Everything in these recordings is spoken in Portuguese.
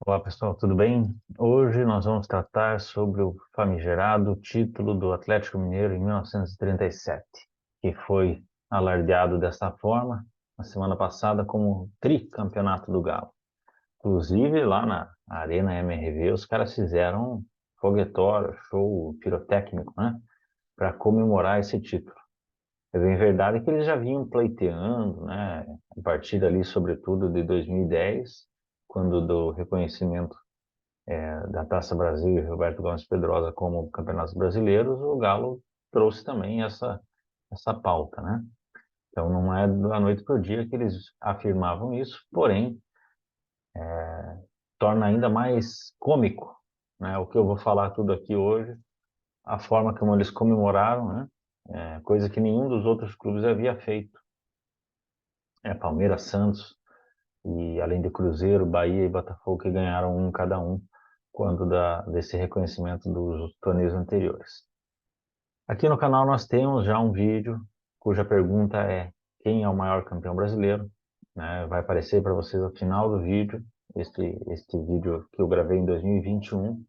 Olá pessoal, tudo bem? Hoje nós vamos tratar sobre o famigerado título do Atlético Mineiro em 1937, que foi alardeado desta forma na semana passada como o tricampeonato do Galo. Inclusive lá na Arena MRV os caras fizeram um foguetório, show pirotécnico, né? Para comemorar esse título. Mas em verdade é que eles já vinham pleiteando, né? A partir ali, sobretudo de 2010, quando do reconhecimento da Taça Brasil e Roberto Gomes Pedrosa como campeonatos brasileiros, o Galo trouxe também essa pauta, né? Então não é da noite para o dia que eles afirmavam isso, porém torna ainda mais cômico, né? O que eu vou falar tudo aqui hoje, a forma como eles comemoraram, né? Coisa que nenhum dos outros clubes havia feito. Palmeiras, Santos e além de Cruzeiro, Bahia e Botafogo que ganharam um cada um quando desse reconhecimento dos torneios anteriores. Aqui no canal nós temos já um vídeo cuja pergunta é: quem é o maior campeão brasileiro? Né? Vai aparecer para vocês ao final do vídeo, este vídeo que eu gravei em 2021,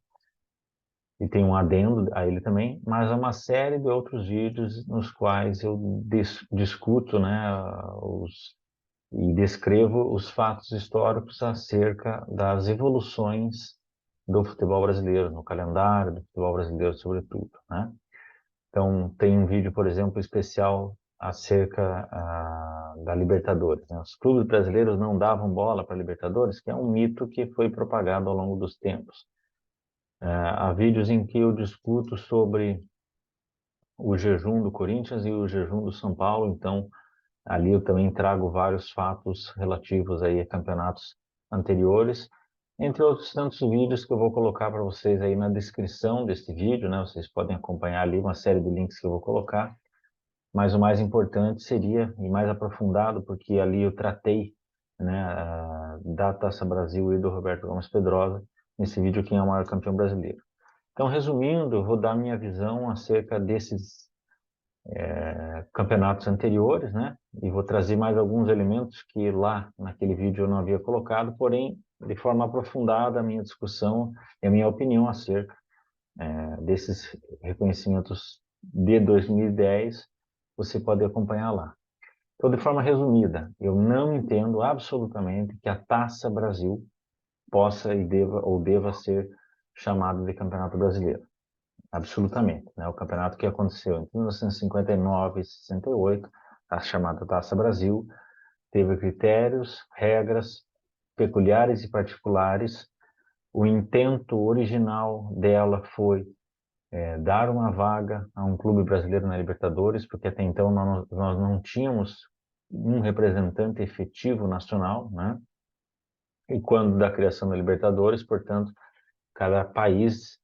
e tem um adendo a ele também, mas há uma série de outros vídeos nos quais eu discuto, né, e descrevo os fatos históricos acerca das evoluções do futebol brasileiro, no calendário do futebol brasileiro, sobretudo, né? Então, tem um vídeo, por exemplo, especial acerca da Libertadores, né? Os clubes brasileiros não davam bola para a Libertadores, que é um mito que foi propagado ao longo dos tempos. Há vídeos em que eu discuto sobre o jejum do Corinthians e o jejum do São Paulo, então ali eu também trago vários fatos relativos aí a campeonatos anteriores, entre outros tantos vídeos que eu vou colocar para vocês aí na descrição deste vídeo, né? Vocês podem acompanhar ali uma série de links que eu vou colocar. Mas o mais importante seria, e mais aprofundado, porque ali eu tratei, né, da Taça Brasil e do Roberto Gomes Pedrosa, nesse vídeo quem é o maior campeão brasileiro. Então, resumindo, eu vou dar minha visão acerca desses campeonatos anteriores, né, e vou trazer mais alguns elementos que lá naquele vídeo eu não havia colocado, porém, de forma aprofundada, a minha discussão e a minha opinião acerca desses reconhecimentos de 2010, você pode acompanhar lá. Então, de forma resumida, eu não entendo absolutamente que a Taça Brasil possa e deva ser chamada de Campeonato Brasileiro. Absolutamente, né? O campeonato que aconteceu entre 1959 e 68, a chamada Taça Brasil, teve critérios, regras peculiares e particulares. O intento original dela foi dar uma vaga a um clube brasileiro na Libertadores, porque até então nós não tínhamos um representante efetivo nacional, né? E quando da criação da Libertadores, portanto, cada país,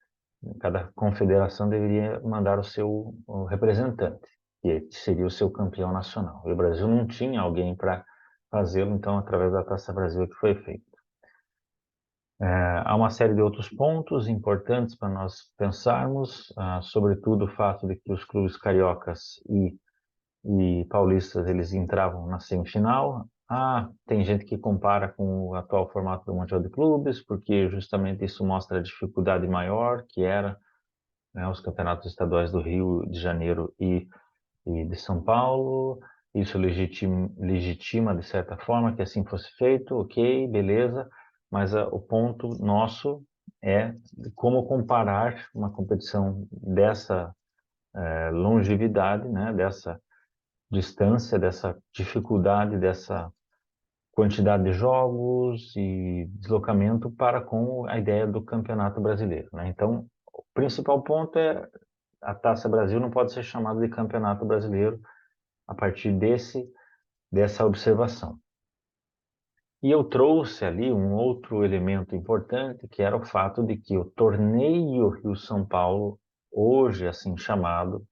cada confederação deveria mandar o representante, que seria o seu campeão nacional. E o Brasil não tinha alguém para fazê-lo, então, através da Taça Brasil que foi feito. Há uma série de outros pontos importantes para nós pensarmos, sobretudo o fato de que os clubes cariocas e paulistas eles entravam na semifinal. Tem gente que compara com o atual formato do Mundial de Clubes, porque justamente isso mostra a dificuldade maior que era, né, os campeonatos estaduais do Rio de Janeiro e de São Paulo. Isso legitima, de certa forma, que assim fosse feito, ok, beleza, mas o ponto nosso é como comparar uma competição dessa longevidade, né, dessa distância, dessa dificuldade, dessa quantidade de jogos e deslocamento para com a ideia do Campeonato Brasileiro, né? Então, o principal ponto é a Taça Brasil não pode ser chamada de Campeonato Brasileiro a partir dessa observação. E eu trouxe ali um outro elemento importante, que era o fato de que o torneio Rio-São Paulo, hoje assim chamado,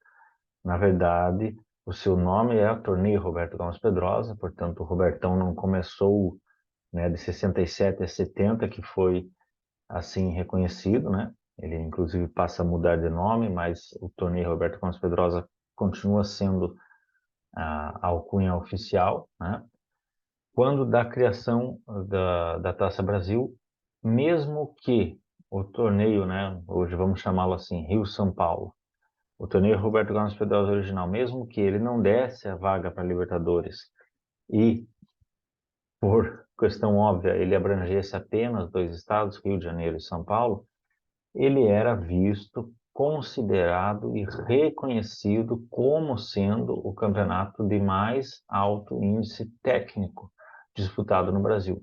na verdade, o seu nome é o Torneio Roberto Gomes Pedrosa, portanto, o Robertão não começou, né, de 67 a 70, que foi assim reconhecido, né? Ele inclusive passa a mudar de nome, mas o Torneio Roberto Gomes Pedrosa continua sendo a alcunha oficial, né? Quando da criação da Taça Brasil, mesmo que o torneio, né, hoje vamos chamá-lo assim, Rio-São Paulo, o torneio Roberto Gomes Pedrosa original, mesmo que ele não desse a vaga para Libertadores e, por questão óbvia, ele abrangesse apenas dois estados, Rio de Janeiro e São Paulo, ele era visto, considerado e reconhecido como sendo o campeonato de mais alto índice técnico disputado no Brasil.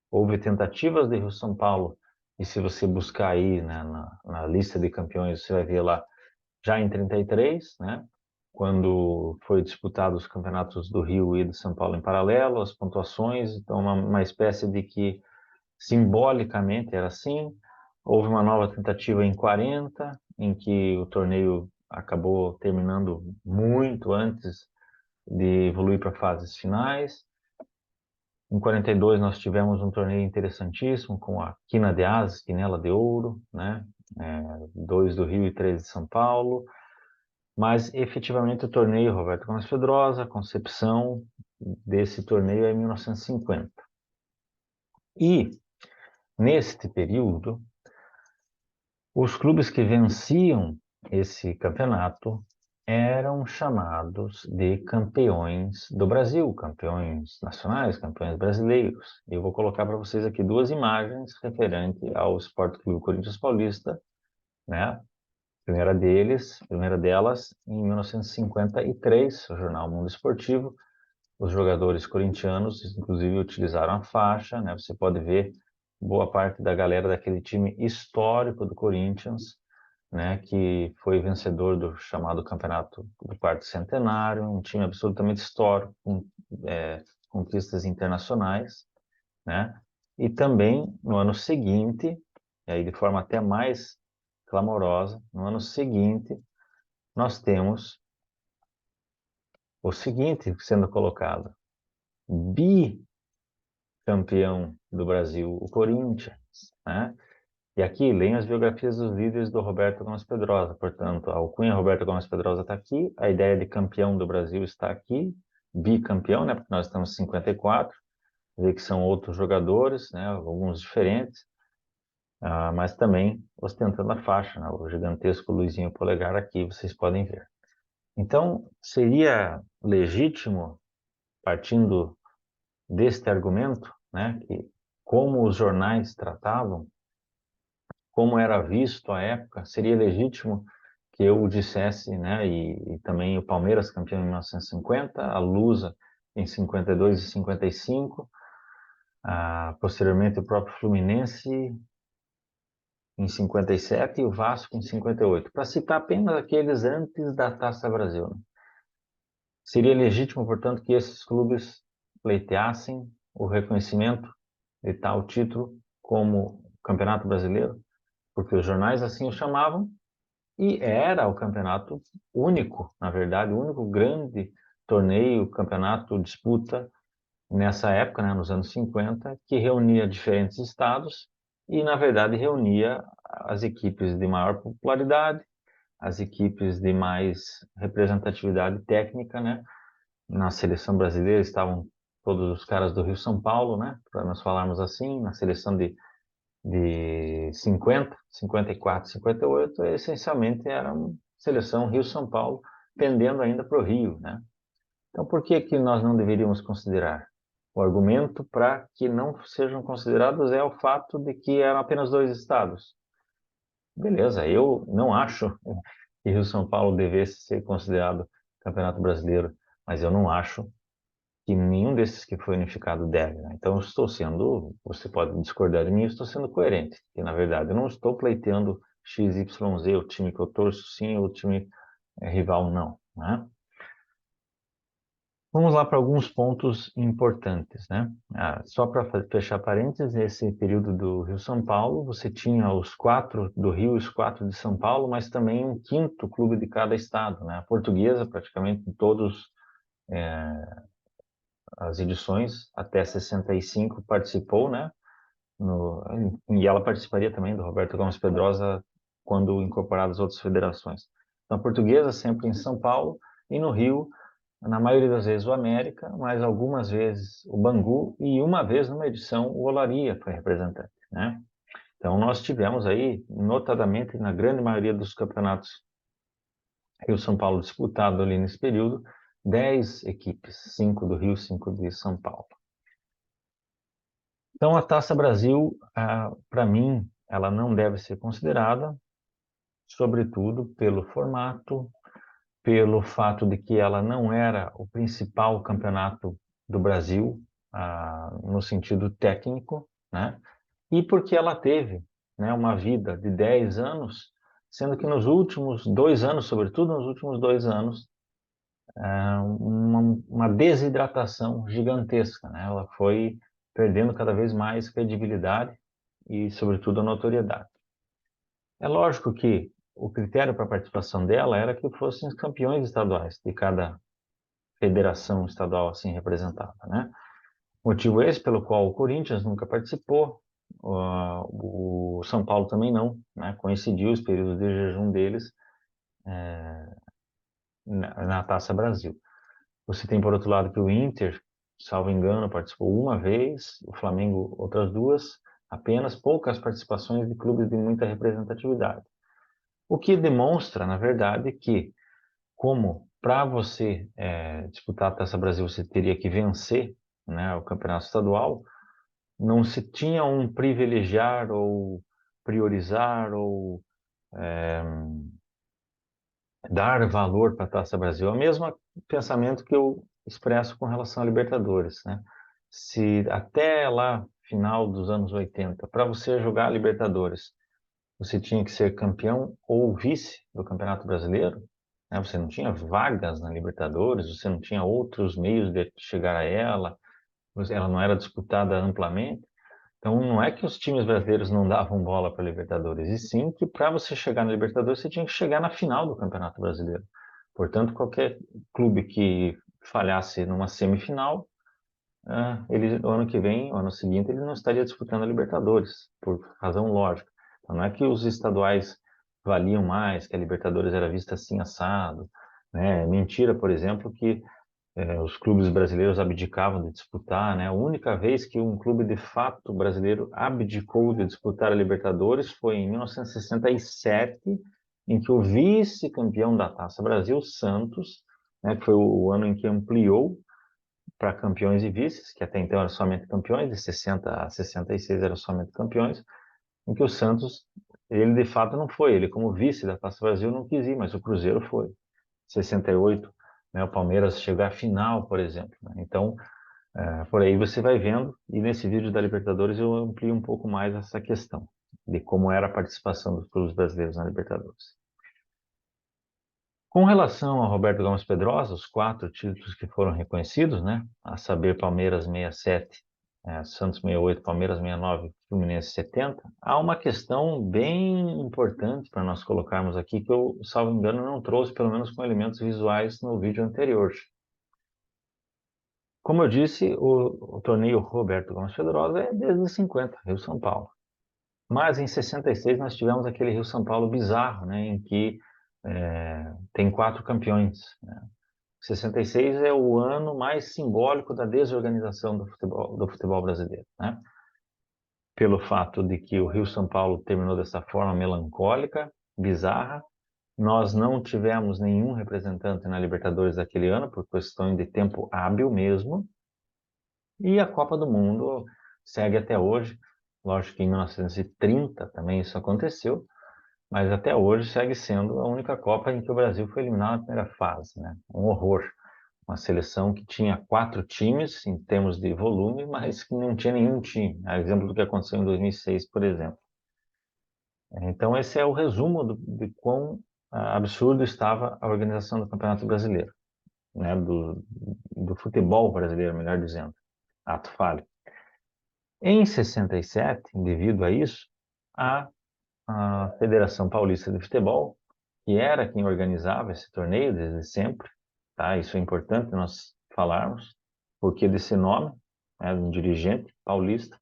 Houve tentativas de Rio-São Paulo, e se você buscar aí, né, na lista de campeões, você vai ver lá, já em 33, né, quando foi disputado os campeonatos do Rio e de São Paulo em paralelo, as pontuações, então uma espécie de que simbolicamente era assim. Houve uma nova tentativa em 40, em que o torneio acabou terminando muito antes de evoluir para fases finais. Em 42 nós tivemos um torneio interessantíssimo com a Quina de Asas, Quinela de Ouro, né? Dois do Rio e três de São Paulo. Mas efetivamente o torneio Roberto Gomes Pedrosa, a concepção desse torneio é em 1950. E neste período, os clubes que venciam esse campeonato eram chamados de campeões do Brasil, campeões nacionais, campeões brasileiros. Eu vou colocar para vocês aqui duas imagens referentes ao Sport Clube Corinthians Paulista, né? Primeira delas, em 1953, o jornal Mundo Esportivo. Os jogadores corintianos, inclusive, utilizaram a faixa, né? Você pode ver boa parte da galera daquele time histórico do Corinthians, né? Que foi vencedor do chamado Campeonato do Quarto Centenário, um time absolutamente histórico, com conquistas internacionais, né? E também, no ano seguinte, e aí de forma até mais clamorosa, no ano seguinte, nós temos o seguinte sendo colocado: bicampeão do Brasil, o Corinthians, né? E aqui, leem as biografias dos líderes do Roberto Gomes Pedrosa. Portanto, a alcunha Roberto Gomes Pedrosa está aqui, a ideia de campeão do Brasil está aqui, bicampeão, né? Porque nós estamos em 54, vê que são outros jogadores, né? Alguns diferentes, mas também ostentando a faixa, né? O gigantesco Luizinho Polegar aqui, vocês podem ver. Então, seria legítimo, partindo deste argumento, né, que como os jornais tratavam, como era visto à época, seria legítimo que eu dissesse, né, e também o Palmeiras campeão em 1950, a Lusa em 52 e 55, posteriormente o próprio Fluminense em 57 e o Vasco em 58, para citar apenas aqueles antes da Taça Brasil, né? Seria legítimo, portanto, que esses clubes pleiteassem o reconhecimento de tal título como Campeonato Brasileiro, porque os jornais assim o chamavam, e era o campeonato único, na verdade, o único grande torneio, campeonato, disputa nessa época, né, nos anos 50, que reunia diferentes estados e, na verdade, reunia as equipes de maior popularidade, as equipes de mais representatividade técnica, né? Na seleção brasileira estavam todos os caras do Rio São Paulo, né? Para nós falarmos assim, na seleção de 50, 54, 58, essencialmente era uma seleção Rio-São Paulo, tendendo ainda para o Rio, né? Então, por que que nós não deveríamos considerar? O argumento para que não sejam considerados é o fato de que eram apenas dois estados. Beleza, eu não acho que Rio-São Paulo devesse ser considerado Campeonato Brasileiro, mas eu não acho que nenhum desses que foi unificado deve, né? Então, eu estou sendo, você pode discordar de mim, eu estou sendo coerente, que na verdade eu não estou pleiteando XYZ, o time que eu torço sim, o time rival não, né? Vamos lá para alguns pontos importantes, né? Só para fechar parênteses, nesse período do Rio-São Paulo, você tinha os quatro do Rio e os quatro de São Paulo, mas também um quinto clube de cada estado, né? A Portuguesa, praticamente em todos as edições, até 65 participou, né? E ela participaria também do Roberto Gomes Pedrosa quando incorporadas outras federações. Então, a Portuguesa sempre em São Paulo e no Rio, na maioria das vezes o América, mas algumas vezes o Bangu e uma vez numa edição o Olaria foi representante. né? Então, nós tivemos aí, notadamente, na grande maioria dos campeonatos Rio-São Paulo disputado ali nesse período, 10 equipes, 5 do Rio, 5 de São Paulo. Então, a Taça Brasil, para mim, ela não deve ser considerada, sobretudo pelo formato, pelo fato de que ela não era o principal campeonato do Brasil, no sentido técnico, né? E porque ela teve, né, uma vida de 10 anos, sendo que nos últimos 2 anos, sobretudo nos últimos 2 anos, uma desidratação gigantesca, né? Ela foi perdendo cada vez mais credibilidade e, sobretudo, a notoriedade. É lógico que o critério para a participação dela era que fossem os campeões estaduais de cada federação estadual assim representada, né? Motivo esse pelo qual o Corinthians nunca participou, o São Paulo também não, né? Coincidiu os períodos de jejum deles na Taça Brasil. Você tem, por outro lado, que o Inter, salvo engano, participou uma vez, o Flamengo outras duas, apenas poucas participações de clubes de muita representatividade. O que demonstra, na verdade, que como para você disputar a Taça Brasil você teria que vencer, né, o campeonato estadual, não se tinha um privilegiar ou priorizar ou dar valor para a Taça Brasil. É o mesmo pensamento que eu expresso com relação à Libertadores, né? Se até lá, final dos anos 80, para você jogar a Libertadores, você tinha que ser campeão ou vice do Campeonato Brasileiro, né? Você não tinha vagas na Libertadores, você não tinha outros meios de chegar a ela, ela não era disputada amplamente. Então, não é que os times brasileiros não davam bola para a Libertadores, e sim que para você chegar na Libertadores, você tinha que chegar na final do Campeonato Brasileiro. Portanto, qualquer clube que falhasse numa semifinal, ele, o ano que vem, o ano seguinte, ele não estaria disputando a Libertadores, por razão lógica. Então, não é que os estaduais valiam mais, que a Libertadores era vista assim assado, né? Mentira, por exemplo, que os clubes brasileiros abdicavam de disputar, né? A única vez que um clube de fato brasileiro abdicou de disputar a Libertadores foi em 1967, em que o vice-campeão da Taça Brasil, Santos, né, que foi o ano em que ampliou para campeões e vices, que até então eram somente campeões, de 60 a 66 eram somente campeões, em que o Santos, ele de fato não foi, ele como vice da Taça Brasil não quis ir, mas o Cruzeiro foi. 68, né, o Palmeiras chegou à final, por exemplo, né? Então, por aí você vai vendo, e nesse vídeo da Libertadores eu amplio um pouco mais essa questão, de como era a participação dos clubes brasileiros na Libertadores. Com relação ao Roberto Gomes Pedrosa, os 4 títulos que foram reconhecidos, né, a saber Palmeiras 67, Santos 68, Palmeiras 69, Fluminense 70, há uma questão bem importante para nós colocarmos aqui, que eu, salvo engano, não trouxe, pelo menos com elementos visuais no vídeo anterior. Como eu disse, o torneio Roberto Gomes Pedrosa é desde 50, Rio-São Paulo. Mas em 66 nós tivemos aquele Rio-São Paulo bizarro, né, em que tem 4 campeões, né? 66 é o ano mais simbólico da desorganização do futebol brasileiro, né? Pelo fato de que o Rio-São Paulo terminou dessa forma melancólica, bizarra. Nós não tivemos nenhum representante na Libertadores daquele ano, por questão de tempo hábil mesmo. E a Copa do Mundo segue até hoje. Lógico que em 1930 também isso aconteceu, mas até hoje segue sendo a única Copa em que o Brasil foi eliminado na primeira fase, né? Um horror. Uma seleção que tinha 4 times em termos de volume, mas que não tinha nenhum time. A exemplo do que aconteceu em 2006, por exemplo. Então, esse é o resumo de quão absurdo estava a organização do Campeonato Brasileiro, né? Do futebol brasileiro, melhor dizendo. Ato falho. Em 67, devido a isso, a Federação Paulista de Futebol, que era quem organizava esse torneio desde sempre, tá? Isso é importante nós falarmos, porque desse nome, né, um dirigente paulista,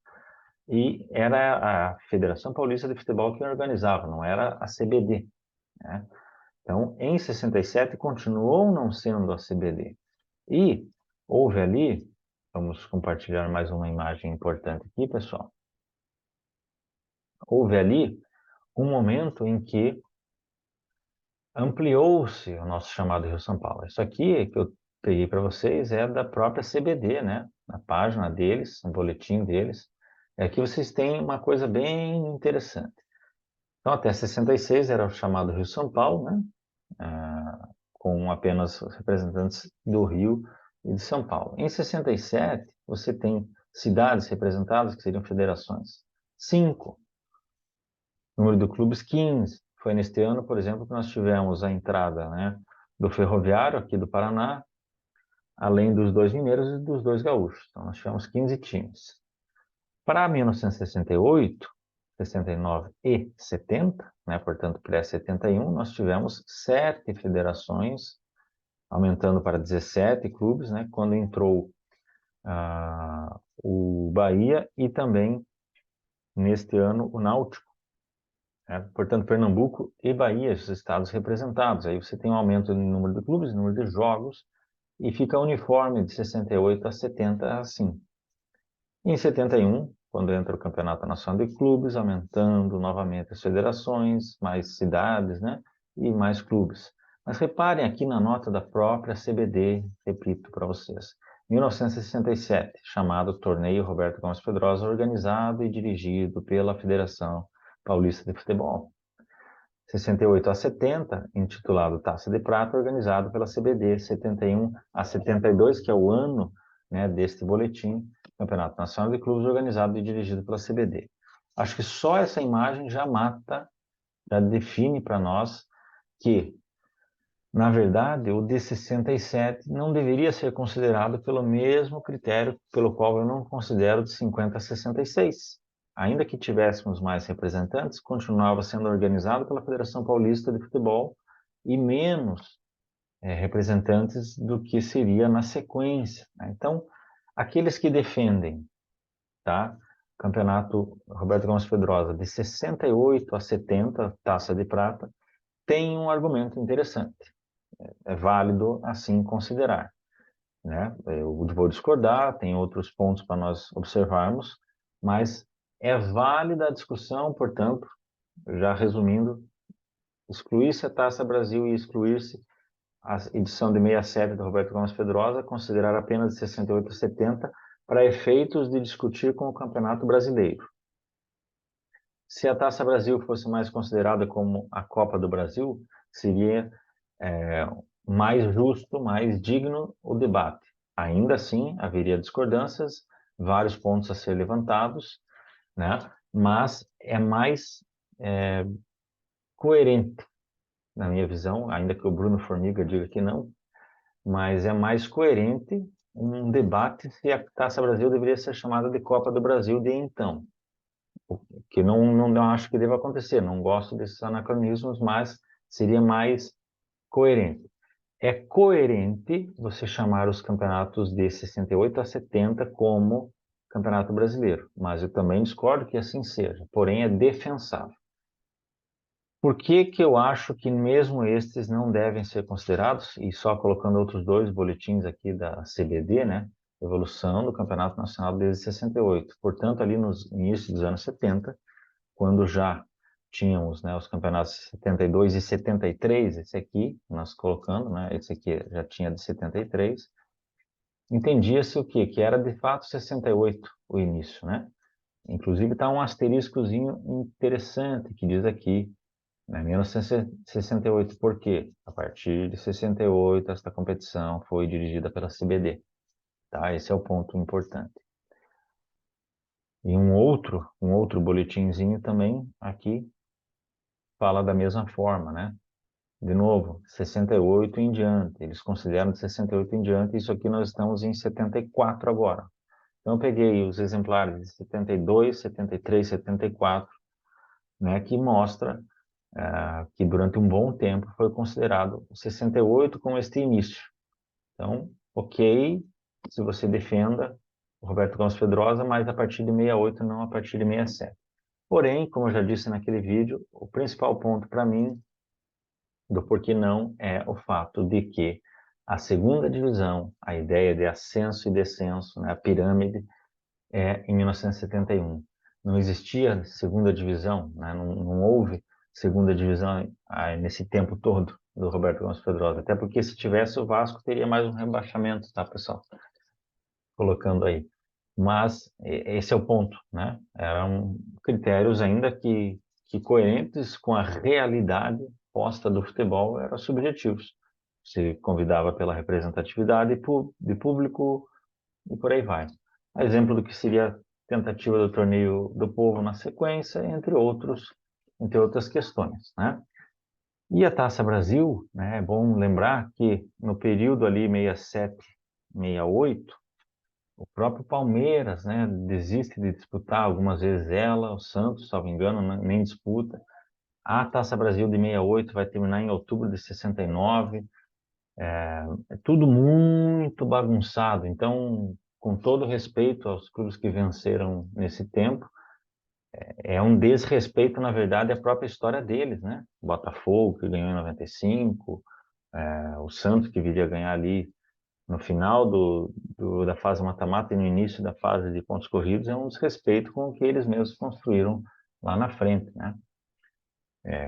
e era a Federação Paulista de Futebol que organizava, não era a CBD, né? Então, em 67, continuou não sendo a CBD. E houve ali, vamos compartilhar mais uma imagem importante aqui, pessoal. houve ali um momento em que ampliou-se o nosso chamado Rio-São Paulo. Isso aqui que eu peguei para vocês é da própria CBD, né? Na página deles, no boletim deles. Aqui vocês têm uma coisa bem interessante. Então, até 66 era o chamado Rio-São Paulo, né? Com apenas representantes do Rio e de São Paulo. Em 67, você tem cidades representadas, que seriam federações. 5. Número de clubes, 15. Foi neste ano, por exemplo, que nós tivemos a entrada, né, do Ferroviário, aqui do Paraná, além dos 2 mineiros e dos 2 gaúchos. Então, nós tivemos 15 times. Para 1968, 69 e 70, né, portanto, pré-71, nós tivemos 7 federações, aumentando para 17 clubes, né, quando entrou o Bahia e também, neste ano, o Náutico. Portanto, Pernambuco e Bahia, os estados representados. Aí você tem um aumento no número de clubes, no número de jogos, e fica uniforme de 68 a 70 assim. Em 71, quando entra o Campeonato Nacional de Clubes, aumentando novamente as federações, mais cidades, né? E mais clubes. Mas reparem aqui na nota da própria CBD, repito para vocês. 1967, chamado Torneio Roberto Gomes Pedrosa, organizado e dirigido pela Federação Paulista de Futebol. 68 a 70, intitulado Taça de Prata, organizado pela CBD. 71 a 72, que é o ano, né, deste boletim, Campeonato Nacional de Clubes, organizado e dirigido pela CBD. Acho que só essa imagem já mata, já define para nós que, na verdade, o de 67 não deveria ser considerado pelo mesmo critério pelo qual eu não considero de 50 a 66. Ainda que tivéssemos mais representantes, continuava sendo organizado pela Federação Paulista de Futebol e menos representantes do que seria na sequência, né? Então, aqueles que defendem, tá, Campeonato Roberto Gomes Pedrosa de 68 a 70, Taça de Prata, tem um argumento interessante. É válido assim considerar, né? Eu vou discordar, tem outros pontos para nós observarmos, mas é válida a discussão, portanto, já resumindo, excluir-se a Taça Brasil e excluir-se a edição de 67 do Roberto Gomes Pedrosa, considerar apenas de 68 a 70 para efeitos de discutir com o Campeonato Brasileiro. Se a Taça Brasil fosse mais considerada como a Copa do Brasil, seria mais justo, mais digno o debate. Ainda assim, haveria discordâncias, vários pontos a ser levantados, né? Mas é mais coerente, na minha visão, ainda que o Bruno Formiga diga que não, mas é mais coerente um debate se a Taça Brasil deveria ser chamada de Copa do Brasil de então. Que não acho que deva acontecer, não gosto desses anacronismos, mas seria mais coerente. É coerente você chamar os campeonatos de 68 a 70 como Campeonato Brasileiro, mas eu também discordo que assim seja, porém é defensável. Por que que eu acho que mesmo estes não devem ser considerados, e só colocando outros 2 boletins aqui da CBD, né? Evolução do Campeonato Nacional desde 68. Portanto, ali no início dos anos 70, quando já tínhamos, né, os campeonatos 72 e 73, esse aqui, nós colocando, né, esse aqui já tinha de 73, entendia-se o quê? Que era de fato 68 o início, né? Inclusive está um asteriscozinho interessante que diz aqui, né, 1968, por quê? A partir de 68 esta competição foi dirigida pela CBD, tá? Esse é o ponto importante. E um outro boletinzinho também aqui fala da mesma forma, né? De novo, 68 em diante. Eles consideram de 68 em diante, isso aqui nós estamos em 74 agora. Então, eu peguei os exemplares de 72, 73, 74, né, que mostra que durante um bom tempo foi considerado 68 como este início. Então, ok, se você defenda o Roberto Gomes Pedrosa, mas a partir de 68, não a partir de 67. Porém, como eu já disse naquele vídeo, o principal ponto para mim do porquê não é o fato de que a segunda divisão, a ideia de ascenso e descenso, né, a pirâmide, é em 1971. não existia segunda divisão, né? Não houve segunda divisão nesse tempo todo do Roberto Gomes Pedrosa, até porque se tivesse o Vasco teria mais um rebaixamento, tá, pessoal? Colocando aí. Mas esse é o ponto, né? Eram critérios ainda que coerentes com a realidade posta do futebol, eram subjetivos. Se convidava pela representatividade de público e por aí vai. Exemplo do que seria a tentativa do torneio do Povo na sequência, entre outras questões, né? E a Taça Brasil, né? É bom lembrar que no período ali 67, 68, o próprio Palmeiras, né, desiste de disputar algumas vezes ela, o Santos, salvo engano, nem disputa. A Taça Brasil de 68 vai terminar em outubro de 69. É tudo muito bagunçado. Então, com todo respeito aos clubes que venceram nesse tempo, é um desrespeito, na verdade, à própria história deles, né? O Botafogo, que ganhou em 95, o Santos, que viria a ganhar ali no final da fase mata-mata e no início da fase de pontos corridos, é um desrespeito com o que eles mesmos construíram lá na frente, né?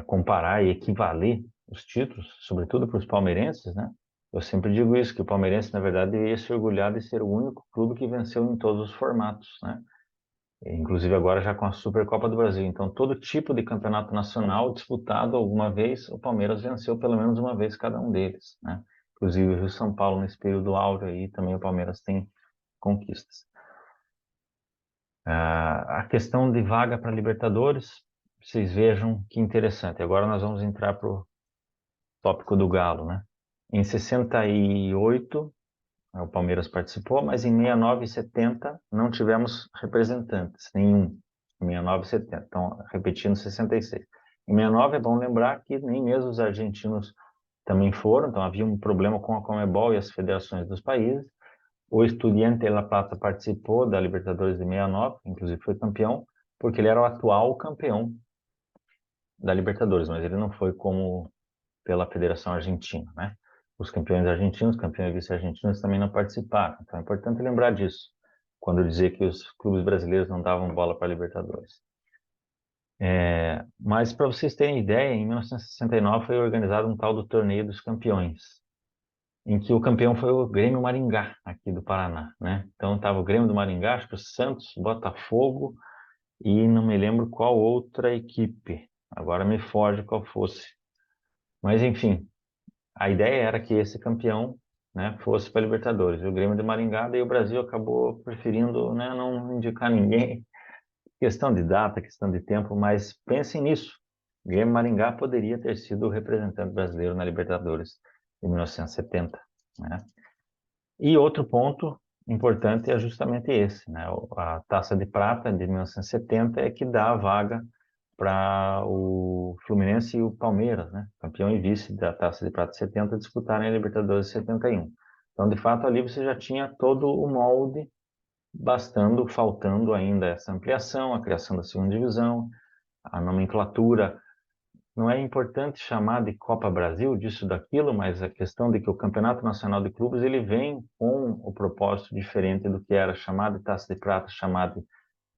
Comparar e equivaler os títulos, sobretudo para os palmeirenses, né? Eu sempre digo isso, que o palmeirense, na verdade, deveria se orgulhar de ser o único clube que venceu em todos os formatos, né? Inclusive agora já com a Supercopa do Brasil. Então, todo tipo de campeonato nacional disputado alguma vez, o Palmeiras venceu pelo menos uma vez cada um deles, né? Inclusive o Rio São Paulo nesse período áureo aí também o Palmeiras tem conquistas. A questão de vaga para Libertadores, vocês vejam que interessante. Agora nós vamos entrar para o tópico do Galo, né? Em 68, o Palmeiras participou, mas em 69 e 70 não tivemos representantes, nenhum. Em 69 e 70, então repetindo 66. Em 69 é bom lembrar que nem mesmo os argentinos também foram, então havia um problema com a Conmebol e as federações dos países. O Estudiante de La Plata participou da Libertadores de 69, inclusive foi campeão, porque ele era o atual campeão da Libertadores, mas ele não foi como pela Federação Argentina, né? Os campeões argentinos, campeões e vice-argentinos também não participaram. Então é importante lembrar disso, quando dizer que os clubes brasileiros não davam bola para a Libertadores. Mas para vocês terem ideia, em 1969 foi organizado um tal do Torneio dos Campeões, em que o campeão foi o Grêmio Maringá, aqui do Paraná, né? Então estava o Grêmio do Maringá, acho que o Santos, Botafogo e não me lembro qual outra equipe. Agora me foge qual fosse. Mas enfim, a ideia era que esse campeão, né, fosse para a Libertadores. O Grêmio de Maringá, daí o Brasil acabou preferindo, né, não indicar ninguém. Questão de data, questão de tempo, mas pensem nisso. O Grêmio Maringá poderia ter sido o representante brasileiro na Libertadores de 1970, né? E outro ponto importante é justamente esse, né? A Taça de Prata de 1970 é que dá a vaga para o Fluminense e o Palmeiras, né? Campeão e vice da Taça de Prata 70 disputarem a Libertadores 71. Então, de fato, ali você já tinha todo o molde, faltando ainda essa ampliação, a criação da segunda divisão, a nomenclatura. Não é importante chamar de Copa Brasil, disso, daquilo, mas a questão de que o Campeonato Nacional de Clubes ele vem com o propósito diferente do que era chamado de Taça de Prata, chamado de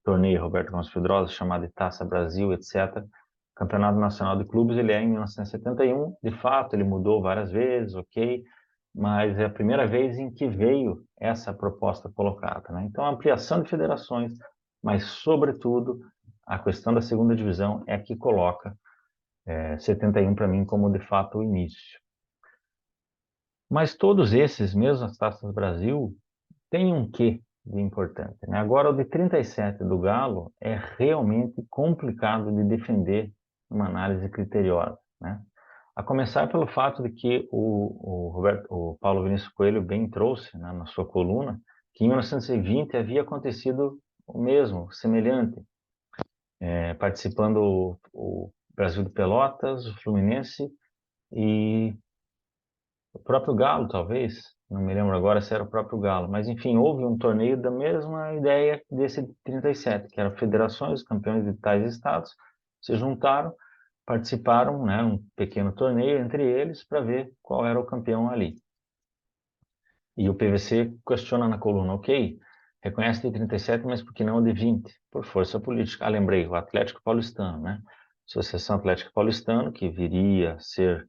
Torneio Roberto Gomes Pedrosa, chamado de Taça Brasil, etc. O Campeonato Nacional de Clubes ele é em 1971, de fato, ele mudou várias vezes, ok, mas é a primeira vez em que veio essa proposta colocada, né? Então, a ampliação de federações, mas, sobretudo, a questão da segunda divisão é que coloca 71 para mim como de fato o início. Mas todos esses, mesmo as Taças Brasil, têm um quê de importante, né? Agora, o de 37 do Galo é realmente complicado de defender uma análise criteriosa, né? A começar pelo fato de que o Paulo Vinícius Coelho bem trouxe, né, na sua coluna que em 1920 havia acontecido o mesmo, semelhante, participando o Brasil de Pelotas, o Fluminense e o próprio Galo, talvez, não me lembro agora se era o próprio Galo, mas enfim, houve um torneio da mesma ideia desse de 37, que eram federações, campeões de tais estados, se juntaram, participaram, né, um pequeno torneio entre eles para ver qual era o campeão ali. E o PVC questiona na coluna, ok, Reconhece de 37, mas por que não de 20? Por força política. Ah, lembrei, o Atlético Paulistano, né? Associação Atlética Paulistano, que viria a ser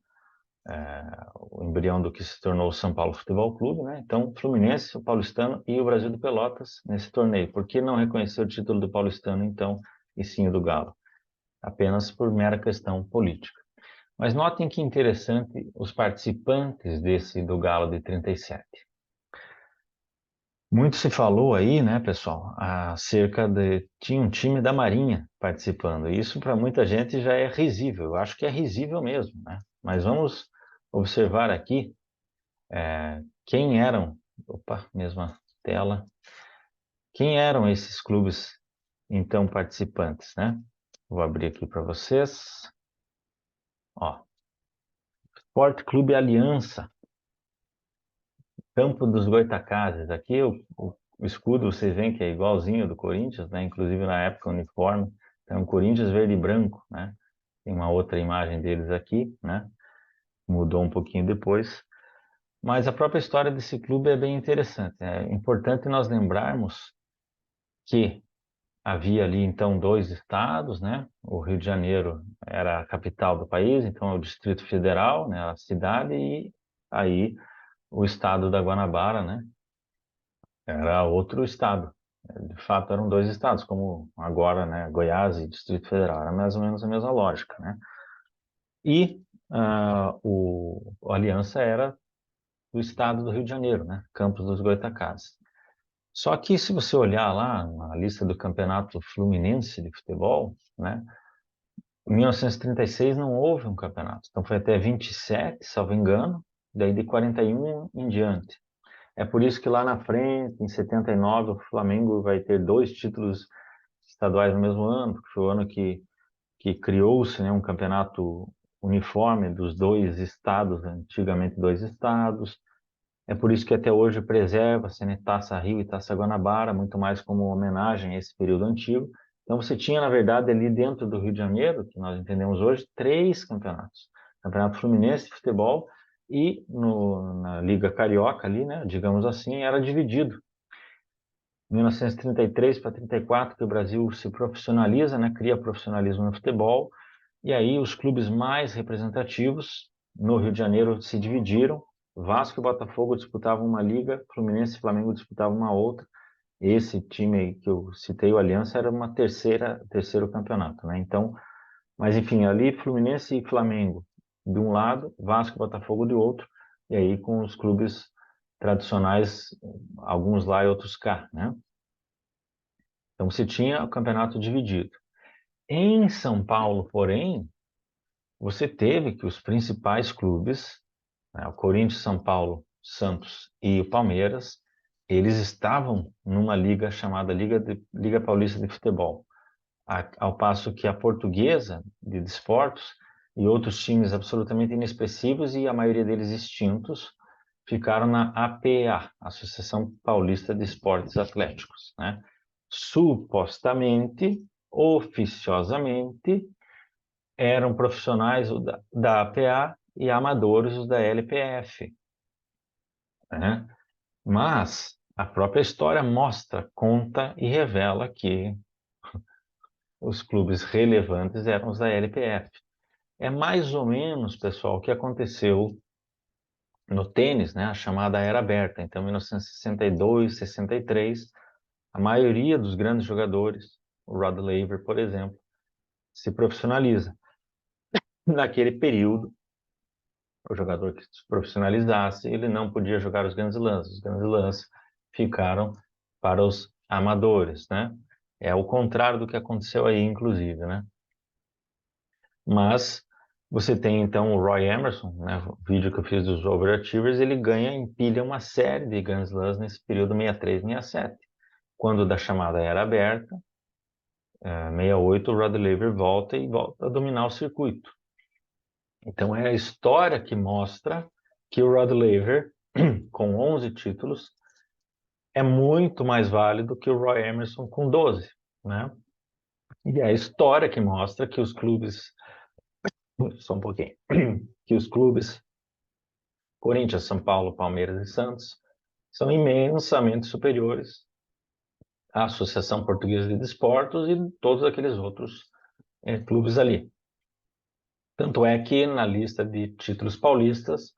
o embrião do que se tornou o São Paulo Futebol Clube, né? Então, Fluminense, o Paulistano e o Brasil de Pelotas nesse torneio. Por que não reconhecer o título do Paulistano, então, e sim o do Galo? Apenas por mera questão política. Mas notem que interessante os participantes desse do Galo de 37. Muito se falou aí, né, pessoal, acerca de... Tinha um time da Marinha participando. Isso para muita gente já é risível. Eu acho que é risível mesmo, né? Mas vamos observar aqui quem eram... Opa, mesma tela. Quem eram esses clubes, então, participantes, né? Vou abrir aqui para vocês. Ó, Sport Clube Aliança, Campo dos Goitacazes. Aqui o escudo, vocês veem que é igualzinho do Corinthians, né? Inclusive na época o uniforme. Então, Corinthians verde e branco, né? Tem uma outra imagem deles aqui, né? Mudou um pouquinho depois. Mas a própria história desse clube é bem interessante. É importante nós lembrarmos que havia ali, então, dois estados, né? O Rio de Janeiro era a capital do país, então é o Distrito Federal, né? A cidade, e aí o estado da Guanabara, né? Era outro estado. De fato, eram dois estados, como agora, né? Goiás e Distrito Federal. Era mais ou menos a mesma lógica, né? E o Aliança era do estado do Rio de Janeiro, né? Campos dos Goytacazes. Só que se você olhar lá na lista do Campeonato Fluminense de Futebol, né? Em 1936 não houve um campeonato. Então foi até 27, salvo engano, daí de 41 em diante. É por isso que lá na frente, em 79, o Flamengo vai ter dois títulos estaduais no mesmo ano, porque foi o ano que criou-se, né, um campeonato uniforme dos dois estados, antigamente dois estados. É por isso que até hoje preserva-se, né, Taça Rio e Taça Guanabara, muito mais como homenagem a esse período antigo. Então você tinha, na verdade, ali dentro do Rio de Janeiro, que nós entendemos hoje, três campeonatos. Campeonato Fluminense de futebol e na Liga Carioca ali, né, digamos assim, era dividido. 1933 para 34 que o Brasil se profissionaliza, né, cria profissionalismo no futebol, e aí os clubes mais representativos no Rio de Janeiro se dividiram. Vasco e Botafogo disputavam uma liga, Fluminense e Flamengo disputavam uma outra. Esse time que eu citei, o Aliança, era uma terceiro campeonato, né? Então, mas enfim, ali Fluminense e Flamengo de um lado, Vasco e Botafogo de outro, e aí com os clubes tradicionais, alguns lá e outros cá, né? Então você tinha o campeonato dividido. Em São Paulo, porém, você teve que os principais clubes, né, o Corinthians, São Paulo, Santos e o Palmeiras, eles estavam numa liga chamada Liga Paulista de Futebol, ao passo que a Portuguesa de Desportos e outros times absolutamente inexpressivos e a maioria deles extintos ficaram na APA, Associação Paulista de Esportes Atléticos, né? Supostamente, oficiosamente, eram profissionais da APA e amadores os da LPF, né? Mas a própria história mostra, conta e revela que os clubes relevantes eram os da LPF. É mais ou menos, pessoal, o que aconteceu no tênis, né? A chamada Era Aberta. Então, em 1962, 63, a maioria dos grandes jogadores, o Rod Laver, por exemplo, se profissionaliza. Naquele período, o jogador que se profissionalizasse, ele não podia jogar os grandes lãs. Os grandes lãs ficaram para os amadores, né? É o contrário do que aconteceu aí, inclusive, né? Mas você tem, então, o Roy Emerson, né? O vídeo que eu fiz dos Overachievers, ele ganha, empilha uma série de grandes lãs nesse período 63, 67. Quando da chamada Era Aberta, 68, o Rod Laver volta e volta a dominar o circuito. Então é a história que mostra que o Rod Laver, com 11 títulos, é muito mais válido que o Roy Emerson com 12, né? E é a história que mostra que os clubes, só um pouquinho, que os clubes Corinthians, São Paulo, Palmeiras e Santos são imensamente superiores a Associação Portuguesa de Desportos e todos aqueles outros clubes ali. Tanto é que na lista de títulos paulistas,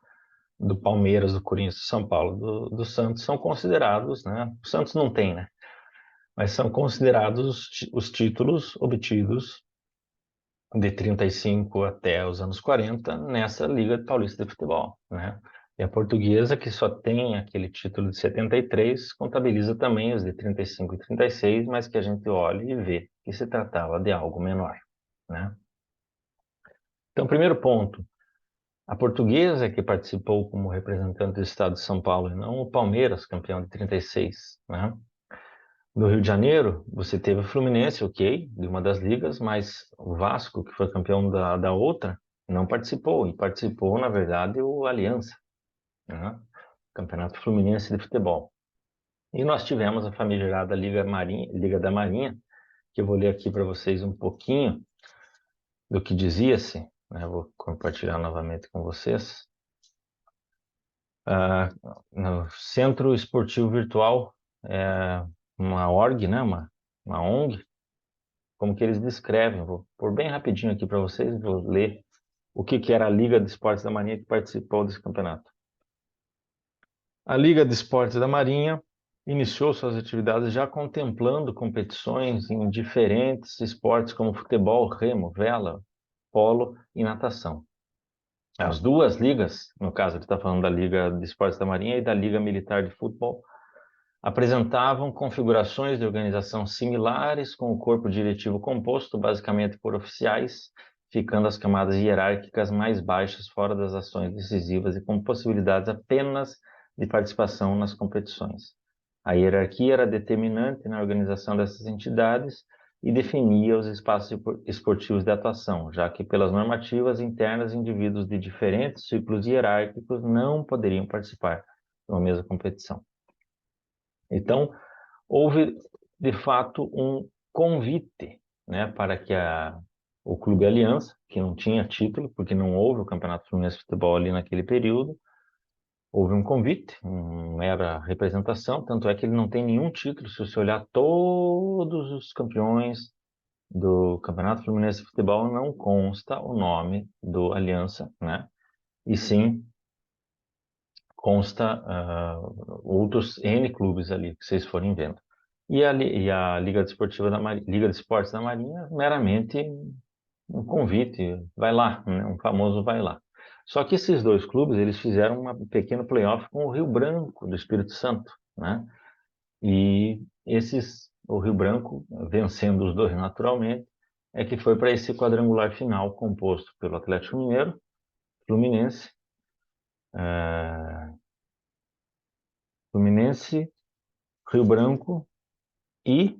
do Palmeiras, do Corinthians, do São Paulo, do Santos, são considerados, né? O Santos não tem, né? Mas são considerados os títulos obtidos de 35 até os anos 40 nessa Liga Paulista de Futebol, né? E a Portuguesa, que só tem aquele título de 73, contabiliza também os de 35 e 36, mas que a gente olha e vê que se tratava de algo menor, né? Então, primeiro ponto, a Portuguesa que participou como representante do estado de São Paulo, e não o Palmeiras, campeão de 36, né? No Rio de Janeiro, você teve o Fluminense, ok, de uma das ligas, mas o Vasco, que foi campeão da outra, não participou. E participou, na verdade, o Aliança, né? Campeonato Fluminense de Futebol. E nós tivemos a famigerada Liga Marinha, Liga da Marinha, que eu vou ler aqui para vocês um pouquinho do que dizia-se, né? Vou compartilhar novamente com vocês. No Centro Esportivo Virtual, uma org, né? Uma ONG, como que eles descrevem. Vou pôr bem rapidinho aqui para vocês, vou ler o que era a Liga de Esportes da Marinha que participou desse campeonato. A Liga de Esportes da Marinha iniciou suas atividades já contemplando competições em diferentes esportes como futebol, remo, vela, polo e natação. As duas ligas, no caso ele está falando da Liga de Esportes da Marinha e da Liga Militar de Futebol, apresentavam configurações de organização similares, com o corpo diretivo composto basicamente por oficiais, ficando as camadas hierárquicas mais baixas fora das ações decisivas e com possibilidades apenas de participação nas competições. A hierarquia era determinante na organização dessas entidades e definia os espaços esportivos de atuação, já que pelas normativas internas indivíduos de diferentes círculos hierárquicos não poderiam participar de uma mesma competição. Então, houve, de fato, um convite, né, para que o Clube Aliança, que não tinha título, porque não houve o Campeonato Fluminense de Futebol ali naquele período, houve um convite, uma mera representação, tanto é que ele não tem nenhum título. Se você olhar todos os campeões do Campeonato Fluminense de Futebol, não consta o nome do Aliança, né? E sim consta outros N clubes ali que vocês forem vendo. E a Liga Desportiva Liga de Esportes da Marinha, meramente um convite, vai lá, né? Um famoso vai lá. Só que esses dois clubes, eles fizeram um pequeno playoff com o Rio Branco, do Espírito Santo, né? E o Rio Branco, vencendo os dois naturalmente, é que foi para esse quadrangular final composto pelo Atlético Mineiro, Fluminense, Fluminense, Rio Branco e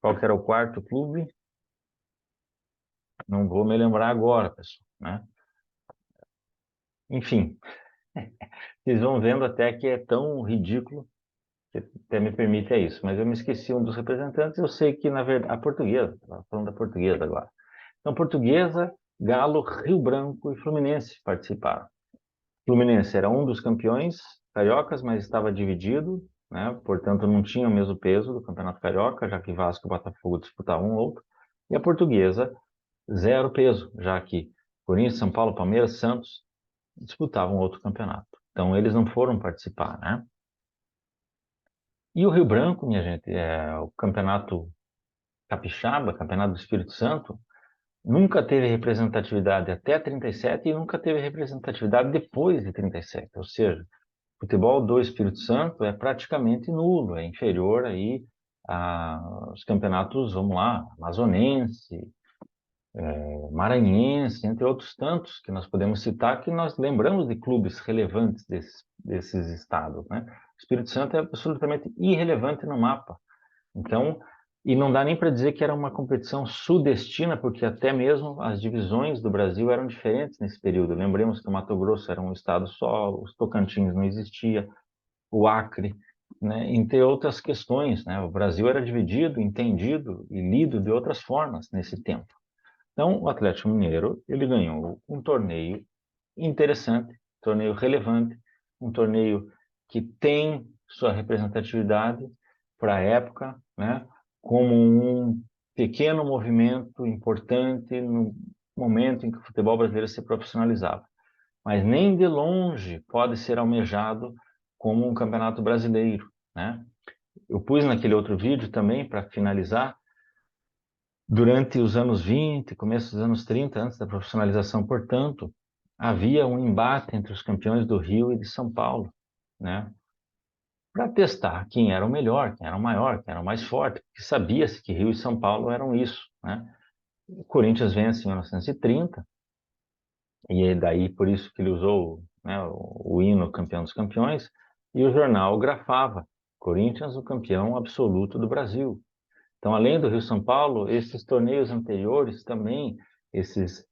qual que era o quarto clube? Não vou me lembrar agora, pessoal, né? Enfim, vocês vão vendo até que é tão ridículo que até me permite isso, mas eu me esqueci um dos representantes. Eu sei que, na verdade, a Portuguesa, estava falando da Portuguesa agora. Então, Portuguesa, Galo, Rio Branco e Fluminense participaram. Fluminense era um dos campeões cariocas, mas estava dividido, né? Portanto, não tinha o mesmo peso do Campeonato Carioca, já que Vasco e Botafogo disputavam um outro. E a Portuguesa, zero peso, já que Corinthians, São Paulo, Palmeiras, Santos disputavam outro campeonato. Então, eles não foram participar, né? E o Rio Branco, minha gente, o campeonato capixaba, campeonato do Espírito Santo, nunca teve representatividade até 37 e nunca teve representatividade depois de 37. Ou seja, o futebol do Espírito Santo é praticamente nulo, é inferior aí aos campeonatos, vamos lá, amazonense, maranhense, entre outros tantos que nós podemos citar, que nós lembramos de clubes relevantes desses estados, né? O Espírito Santo é absolutamente irrelevante no mapa. Então, e não dá nem para dizer que era uma competição sudestina, porque até mesmo as divisões do Brasil eram diferentes nesse período. Lembremos que o Mato Grosso era um estado só, os Tocantins não existia, o Acre, né, entre outras questões, né? O Brasil era dividido, entendido e lido de outras formas nesse tempo. Então, o Atlético Mineiro, ele ganhou um torneio interessante, torneio relevante, um torneio que tem sua representatividade, para a época, né, como um pequeno movimento importante no momento em que o futebol brasileiro se profissionalizava. Mas nem de longe pode ser almejado como um campeonato brasileiro, né? Eu pus naquele outro vídeo também, para finalizar, durante os anos 20, começo dos anos 30, antes da profissionalização, portanto, havia um embate entre os campeões do Rio e de São Paulo, né? Para testar quem era o melhor, quem era o maior, quem era o mais forte, porque sabia-se que Rio e São Paulo eram isso, né? O Corinthians vence em 1930, e é daí por isso que ele usou, né, o hino Campeão dos Campeões, e o jornal grafava Corinthians, o campeão absoluto do Brasil. Então, além do Rio-São Paulo, esses torneios anteriores também, esses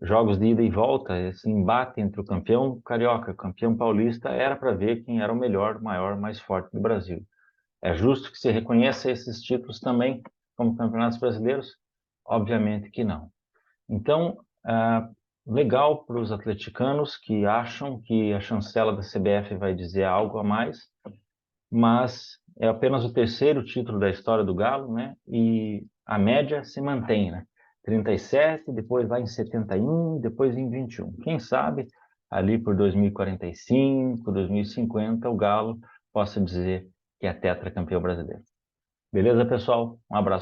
jogos de ida e volta, esse embate entre o campeão carioca e o campeão paulista, era para ver quem era o melhor, maior, mais forte do Brasil. É justo que se reconheça esses títulos também como campeonatos brasileiros? Obviamente que não. Então, legal para os atleticanos que acham que a chancela da CBF vai dizer algo a mais, mas é apenas o terceiro título da história do Galo, né? E a média se mantém, né? 37, depois vai em 71, depois em 21. Quem sabe ali por 2045, 2050, o Galo possa dizer que é tetracampeão brasileiro. Beleza, pessoal? Um abraço.